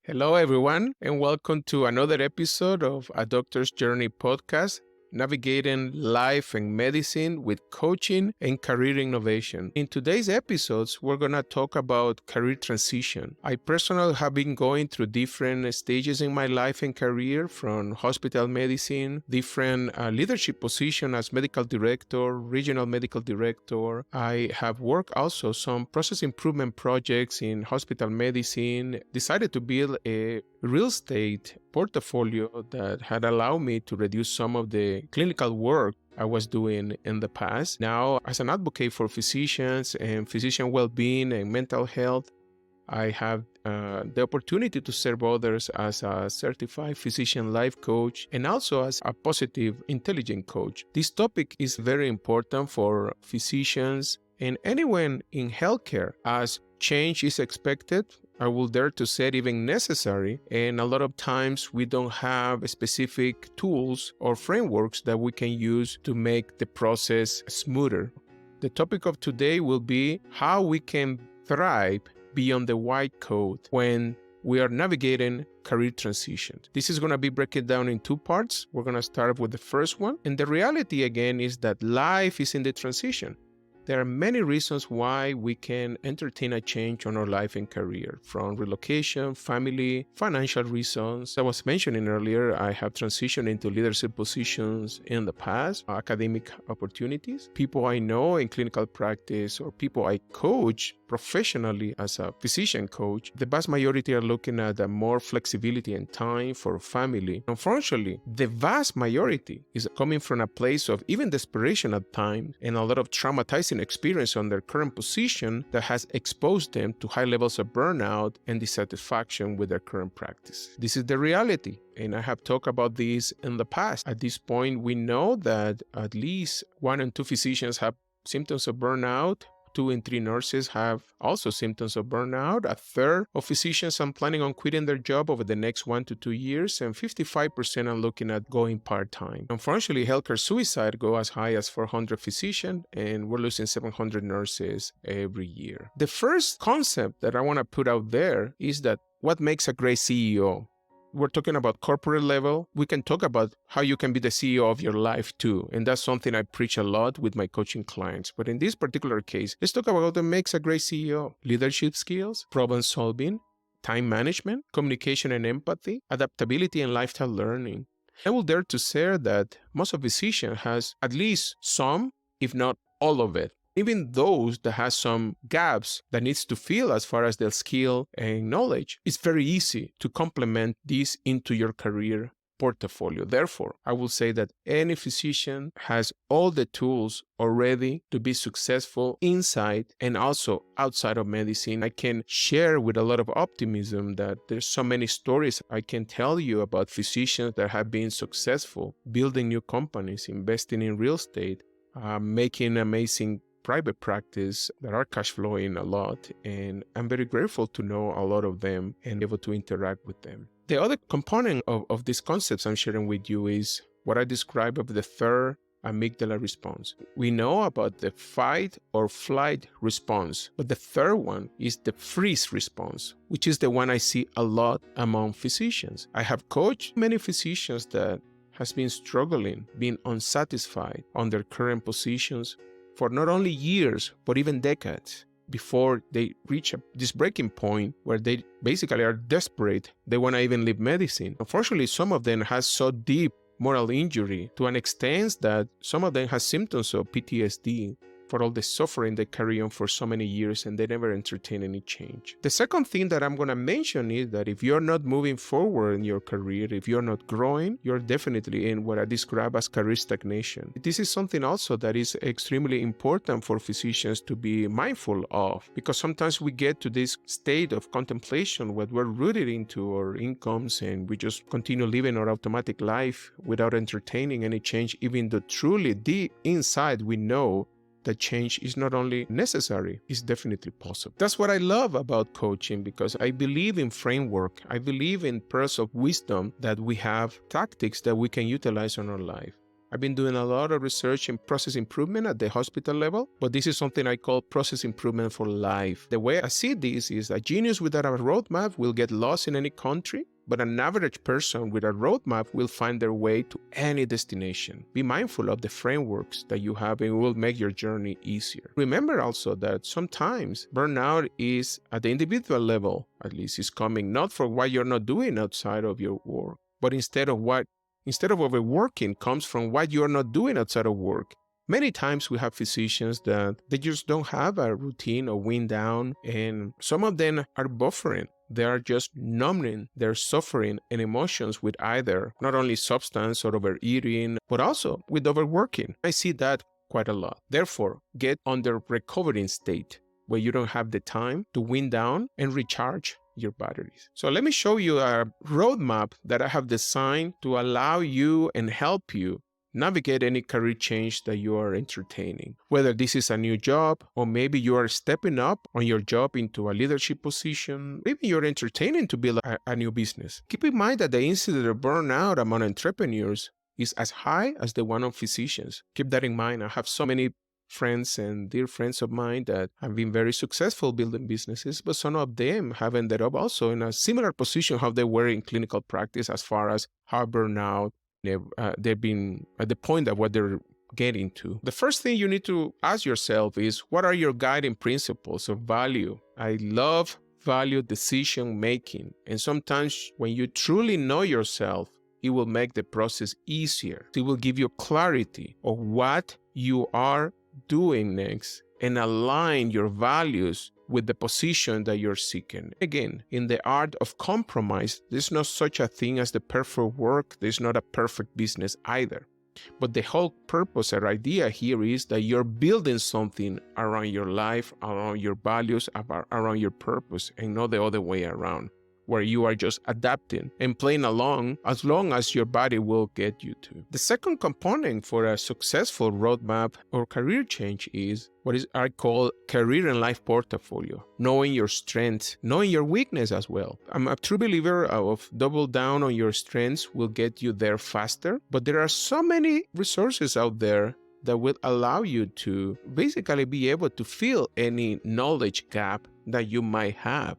Hello, everyone, and welcome to another episode of A Doctor's Journey podcast, navigating life and medicine with coaching and career innovation. In today's episodes, we're going to talk about career transition. I personally have been going through different stages in my life and career, from hospital medicine, different leadership position as medical director, regional medical director. I have worked also some process improvement projects in hospital medicine, decided to build a real estate portfolio that had allowed me to reduce some of the clinical work I was doing in the past. Now, as an advocate for physicians and physician well-being and mental health, I have the opportunity to serve others as a certified physician life coach and also as a positive intelligent coach. This topic is very important for physicians and anyone in healthcare, as change is expected. I will dare to say even necessary, and a lot of times we don't have specific tools or frameworks that we can use to make the process smoother. The topic of today will be how we can thrive beyond the white coat when we are navigating career transitions. This is going to be broken down in two parts. We're going to start with the first one, and the reality again is that life is in the transition. There are many reasons why we can entertain a change on our life and career, from relocation, family, financial reasons. As I was mentioning earlier, I have transitioned into leadership positions in the past, academic opportunities, people I know in clinical practice, or people I coach professionally as a physician coach. The vast majority are looking at more flexibility and time for family. Unfortunately, the vast majority is coming from a place of even desperation at times and a lot of traumatizing experience on their current position that has exposed them to high levels of burnout and dissatisfaction with their current practice. This is the reality, and I have talked about this in the past. At this point, we know that at least 1 in 2 physicians have symptoms of burnout. 2 in 3 nurses have also symptoms of burnout. A third of physicians are planning on quitting their job over the next 1 to 2 years, and 55% are looking at going part-time. Unfortunately, healthcare suicide go as high as 400 physicians, and we're losing 700 nurses every year. The first concept that I want to put out there is that what makes a great CEO? We're talking about corporate level. We can talk about how you can be the CEO of your life too. And that's something I preach a lot with my coaching clients. But in this particular case, let's talk about what makes a great CEO. Leadership skills, problem solving, time management, communication and empathy, adaptability and lifestyle learning. I will dare to say that most of physicians has at least some, if not all of it. Even those that has some gaps that needs to fill as far as their skill and knowledge, it's very easy to complement this into your career portfolio. Therefore, I will say that any physician has all the tools already to be successful inside and also outside of medicine. I can share with a lot of optimism that there's so many stories I can tell you about physicians that have been successful, building new companies, investing in real estate, making amazing private practice that are cash flowing a lot, and I'm very grateful to know a lot of them and able to interact with them. The other component of these concepts I'm sharing with you is what I describe of the third amygdala response. We know about the fight or flight response, but the third one is the freeze response, which is the one I see a lot among physicians. I have coached many physicians that has been struggling, being unsatisfied on their current positions for not only years, but even decades before they reach this breaking point where they basically are desperate. They want to even leave medicine. Unfortunately, some of them has so deep moral injury to an extent that some of them has symptoms of PTSD for all the suffering they carry on for so many years, and they never entertain any change. The second thing that I'm going to mention is that if you're not moving forward in your career, if you're not growing, you're definitely in what I describe as career stagnation. This is something also that is extremely important for physicians to be mindful of, because sometimes we get to this state of contemplation where we're rooted into our incomes and we just continue living our automatic life without entertaining any change, even though truly deep inside we know that change is not only necessary, it's definitely possible. That's what I love about coaching, because I believe in framework. I believe in pearls of wisdom that we have, tactics that we can utilize in our life. I I've been doing a lot of research in process improvement at the hospital level, but this is something I call process improvement for life. The way I see this is a genius without a roadmap will get lost in any country, but an average person with a roadmap will find their way to any destination. Be mindful of the frameworks that you have and it will make your journey easier. Remember also that sometimes burnout is at the individual level, at least, is coming not for what you're not doing outside of your work, but instead of overworking comes from what you're not doing outside of work. Many times we have physicians that they just don't have a routine or wind down, and some of them are buffering. They are just numbing their suffering and emotions with either not only substance or overeating, but also with overworking. I see that quite a lot. Therefore, get on the recovering state where you don't have the time to wind down and recharge your batteries. So let me show you a roadmap that I have designed to allow you and help you navigate any career change that you are entertaining. Whether this is a new job, or maybe you are stepping up on your job into a leadership position, maybe you're entertaining to build a new business. Keep in mind that the incidence of burnout among entrepreneurs is as high as the one of physicians. Keep that in mind. I have so many friends and dear friends of mine that have been very successful building businesses, but some of them have ended up also in a similar position how they were in clinical practice as far as how burnout they've been at the point of what they're getting to. The first thing you need to ask yourself is, what are your guiding principles of value? I love value decision making, and sometimes when you truly know yourself, it will make the process easier. It will give you clarity of what you are doing next and align your values with the position that you're seeking. Again, in the art of compromise, there's no such a thing as the perfect work. There's not a perfect business either. But the whole purpose or idea here is that you're building something around your life, around your values, around your purpose, and not the other way around, where you are just adapting and playing along as long as your body will get you to. The second component for a successful roadmap or career change is what I call career and life portfolio, knowing your strengths, knowing your weakness as well. I'm a true believer of double down on your strengths will get you there faster, but there are so many resources out there that will allow you to basically be able to fill any knowledge gap that you might have.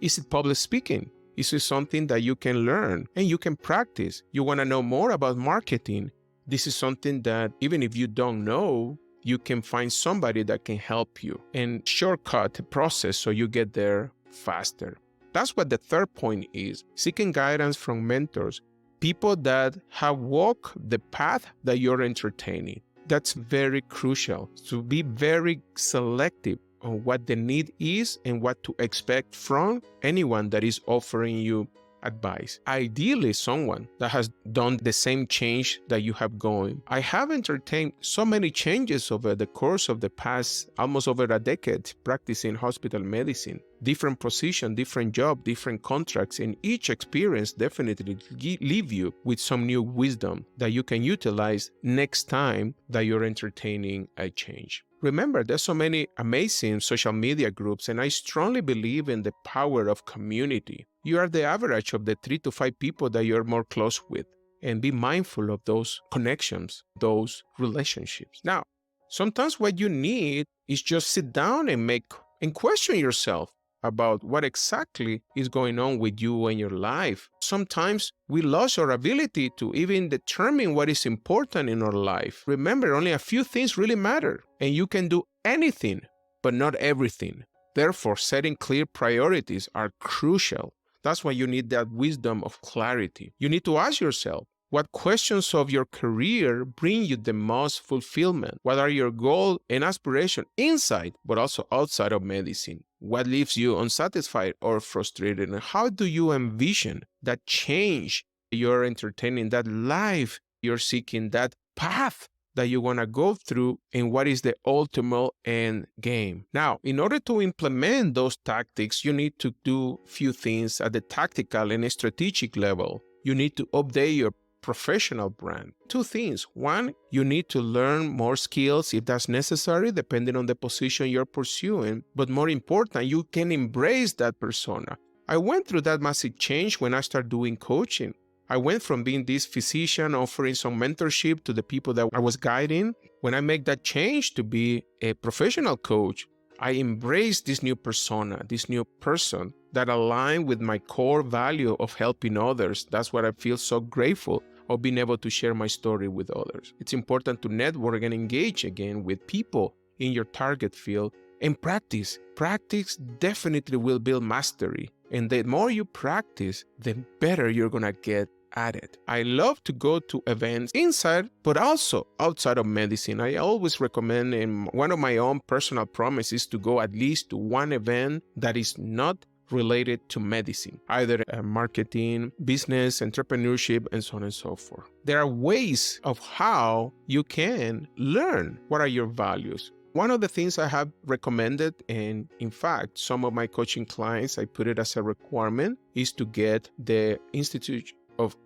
Is it public speaking? Is it something that you can learn and you can practice? You want to know more about marketing? This is something that even if you don't know, you can find somebody that can help you and shortcut the process so you get there faster. That's what the third point is. Seeking guidance from mentors, people that have walked the path that you're entertaining. That's very crucial. To be very selective on what the need is and what to expect from anyone that is offering you advice. Ideally, someone that has done the same change that you have going. I have entertained so many changes over the course of the past almost over a decade practicing hospital medicine. Different position, different job, different contracts, and each experience definitely leave you with some new wisdom that you can utilize next time that you're entertaining a change. Remember, there's so many amazing social media groups, and I strongly believe in the power of community. You are the average of the 3 to 5 people that you're more close with, and be mindful of those connections, those relationships. Now, sometimes what you need is just sit down and question yourself about what exactly is going on with you and your life. Sometimes we lose our ability to even determine what is important in our life. Remember, only a few things really matter, and you can do anything, but not everything. Therefore, setting clear priorities are crucial. That's why you need that wisdom of clarity. You need to ask yourself, what questions of your career bring you the most fulfillment? What are your goals and aspirations inside, but also outside of medicine? What leaves you unsatisfied or frustrated? And how do you envision that change you're entertaining, that life you're seeking, that path that you want to go through, and what is the ultimate end game? Now, in order to implement those tactics, you need to do a few things at the tactical and strategic level. You need to update your professional brand. 2 things. 1, you need to learn more skills if that's necessary, depending on the position you're pursuing. But more important, you can embrace that persona. I went through that massive change when I started doing coaching. I went from being this physician offering some mentorship to the people that I was guiding. When I make that change to be a professional coach, I embrace this new persona, this new person that align with my core value of helping others. That's what I feel so grateful of being able to share my story with others. It's important to network and engage again with people in your target field and practice. Practice definitely will build mastery. And the more you practice, the better you're going to get at it. I love to go to events inside, but also outside of medicine. I always recommend, and one of my own personal promises, to go at least to one event that is not related to medicine, either marketing, business, entrepreneurship, and so on and so forth. There are ways of how you can learn what are your values. One of the things I have recommended, and in fact, some of my coaching clients, I put it as a requirement, is to get the Institute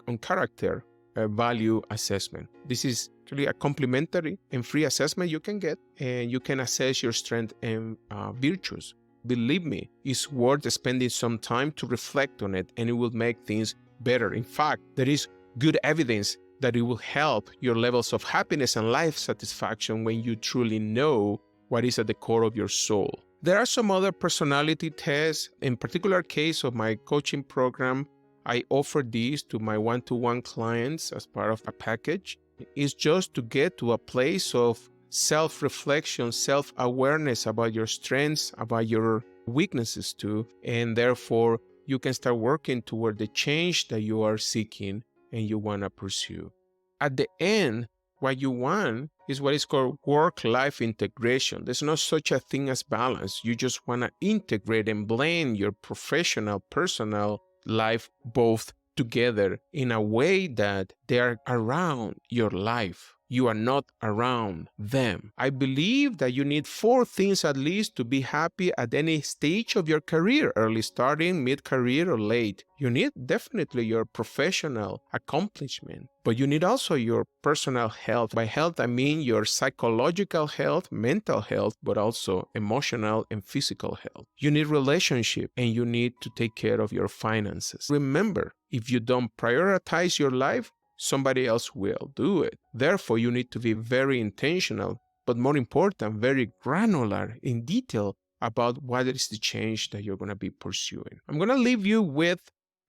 on Character Value Assessment. This is really a complimentary and free assessment you can get, and you can assess your strengths and virtues. Believe me, it's worth spending some time to reflect on it, and it will make things better. In fact, there is good evidence that it will help your levels of happiness and life satisfaction when you truly know what is at the core of your soul. There are some other personality tests. In particular case of my coaching program, I offer these to my one-to-one clients as part of a package. It's just to get to a place of self-reflection, self-awareness about your strengths, about your weaknesses too, and therefore you can start working toward the change that you are seeking and you want to pursue. At the end, what you want is what is called work-life integration. There's no such a thing as balance. You just want to integrate and blend your professional, personal life both together in a way that they are around your life. You are not around them. I believe that you need 4 things at least to be happy at any stage of your career, early starting, mid-career, or late. You need definitely your professional accomplishment, but you need also your personal health. By health, I mean your psychological health, mental health, but also emotional and physical health. You need relationship, and you need to take care of your finances. Remember, if you don't prioritize your life, somebody else will do it. Therefore, you need to be very intentional, but more important, very granular in detail about what is the change that you're going to be pursuing. I'm going to leave you with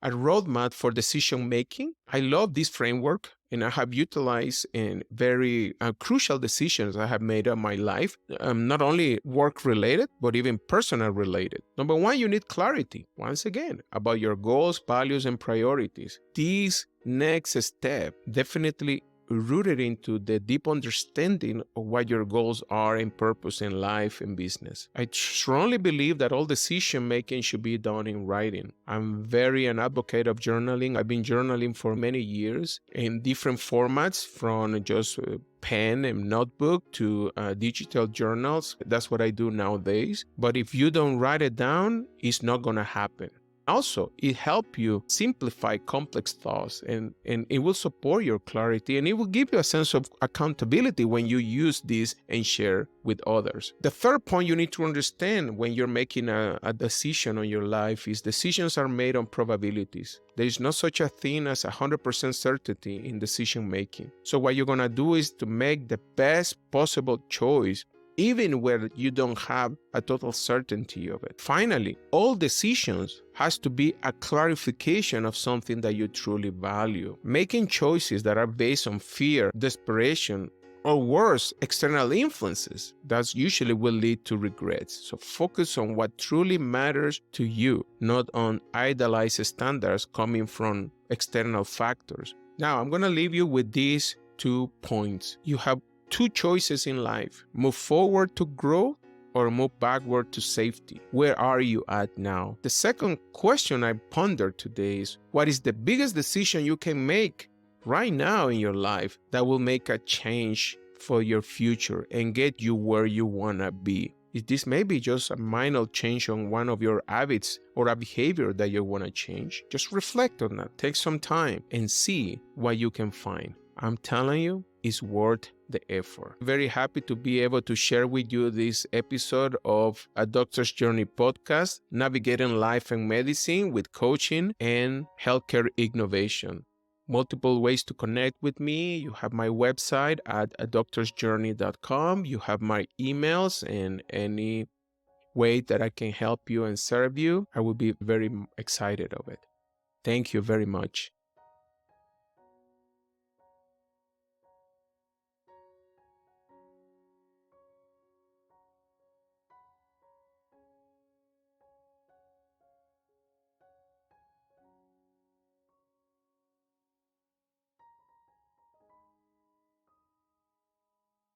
a roadmap for decision making. I love this framework, and I have utilized in very crucial decisions I have made in my life, not only work related, but even personal related. Number 1, you need clarity, once again, about your goals, values, and priorities. These next step definitely rooted into the deep understanding of what your goals are and purpose in life and business. I strongly believe that all decision making should be done in writing. I'm very an advocate of journaling. I've been journaling for many years in different formats, from just pen and notebook to digital journals. That's what I do nowadays. But if you don't write it down, it's not going to happen. Also, it helps you simplify complex thoughts, and it will support your clarity, and it will give you a sense of accountability when you use this and share with others. The third point you need to understand when you're making a decision on your life is decisions are made on probabilities. There is no such a thing as 100% certainty in decision making. So what you're going to do is to make the best possible choice, even where you don't have a total certainty of it. Finally, all decisions has to be a clarification of something that you truly value. Making choices that are based on fear, desperation, or worse, external influences, that usually will lead to regrets. So focus on what truly matters to you, not on idealized standards coming from external factors. Now, I'm going to leave you with these 2 points. You have 2 choices in life: move forward to grow or move backward to safety. Where are you at now? The second question I pondered today is, what is the biggest decision you can make right now in your life that will make a change for your future and get you where you want to be? Is this maybe just a minor change on one of your habits or a behavior that you want to change? Just reflect on that. Take some time and see what you can find. I'm telling you, it's worth the effort. Very happy to be able to share with you this episode of A Doctor's Journey podcast, navigating life and medicine with coaching and healthcare innovation. multiple ways to connect with me. You have my website at ADoctorsJourney.com. You have my emails and any way that I can help you and serve you. I will be very excited of it. Thank you very much.